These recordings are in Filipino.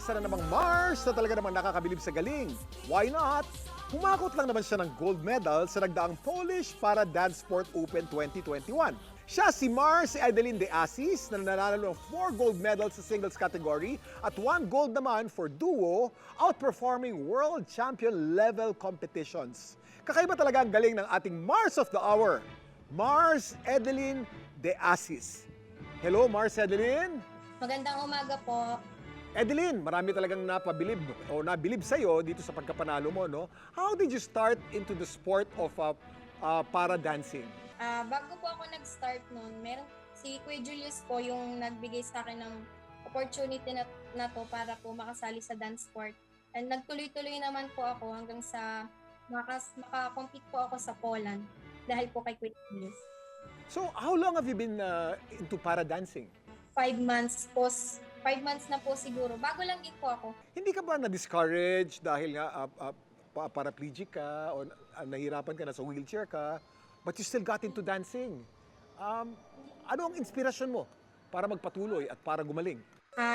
isa na namang Mars na talaga namang nakakabilib sa galing. Why not? Humakot lang naman siya ng gold medal sa nagdaang Polish Para Dance Sport Open 2021. Siya si Mars Edeline De Assis na nanalo ng 4 gold medals sa singles category at 1 gold naman for duo, outperforming world champion level competitions. Kakaiba talaga ang galing ng ating Mars of the Hour, Mars Edeline De Assis. Hello, Mars Edeline! Magandang umaga po. Edeline, marami talagang napabilib o nabilib sa'yo dito sa pagkapanalo mo, no? How did you start into the sport of para dancing? Bago po ako nag-start noon, meron si Kuya Julius po yung nagbigay sa akin ng opportunity na to para po makasali sa dance sport. And nagtuloy-tuloy naman po ako hanggang sa makakompete po ako sa Poland dahil po kay Kuya Julius. So, how long have you been into para dancing? 5 months po, 5 months na po siguro. Bago lang din po ako. Hindi ka ba na-discourage dahil nga paraplegic ka o nahirapan ka na sa wheelchair ka, but you still got into dancing? Ano ang inspirasyon mo para magpatuloy at para gumaling?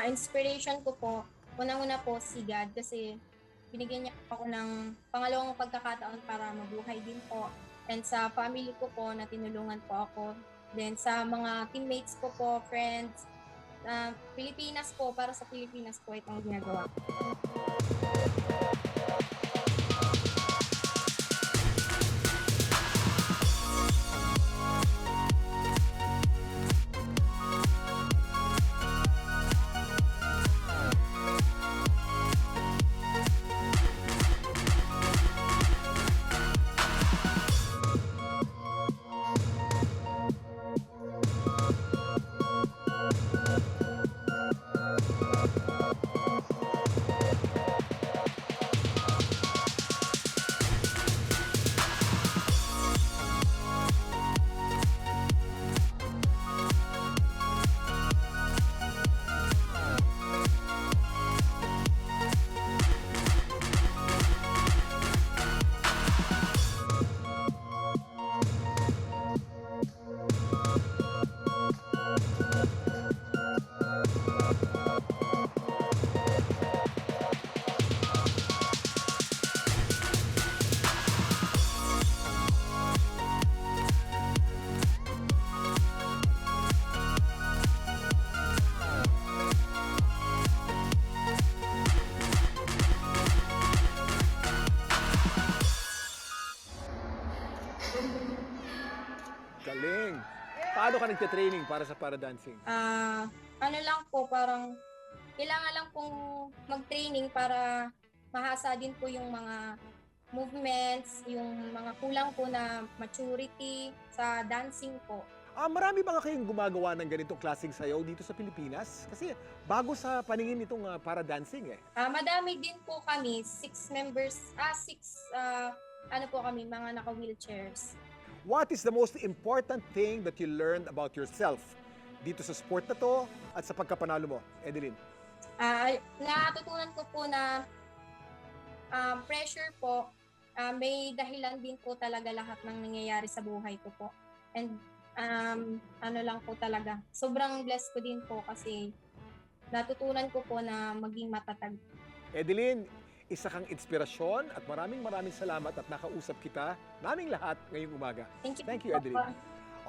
Inspiration ko po, unang-una po si God kasi binigyan niya ako ng pangalawang pagkakataon para mabuhay din po. And sa family ko po na tinulungan po ako. Then sa mga teammates ko po, friends, Pilipinas po, para sa Pilipinas po itong ginagawa. Galing! Paano ka nagte-training para sa para dancing? Ano lang po, parang kailangan lang pong mag-training para mahasa din po yung mga movements, yung mga kulang po na maturity sa dancing po. Marami ba kayong gumagawa ng ganitong klaseng sayaw dito sa Pilipinas? Kasi bago sa paningin nitong para dancing eh. Madami din po kami, 6 members, 6 ano po kami, mga naka-wheelchairs. What is the most important thing that you learned about yourself dito sa sport na to at sa pagkapanalo mo, Edeline? Natutunan ko po na pressure po, may dahilan din po talaga lahat ng nangyayari sa buhay ko po. And ano lang po talaga, sobrang blessed ko din po kasi natutunan ko po na maging matatag. Edeline, isa kang inspirasyon at maraming salamat at nakausap kita, naming lahat ngayong umaga. Thank you, po. Edeline.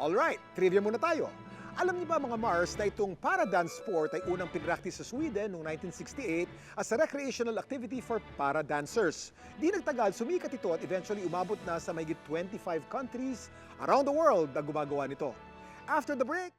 Alright, trivia muna tayo. Alam niyo ba mga Mars na itong para dance sport ay unang pinractice sa Sweden noong 1968 as a recreational activity for para dancers. Di nagtagal, sumikat ito at eventually umabot na sa mahigit 25 countries around the world na gumagawa nito. After the break,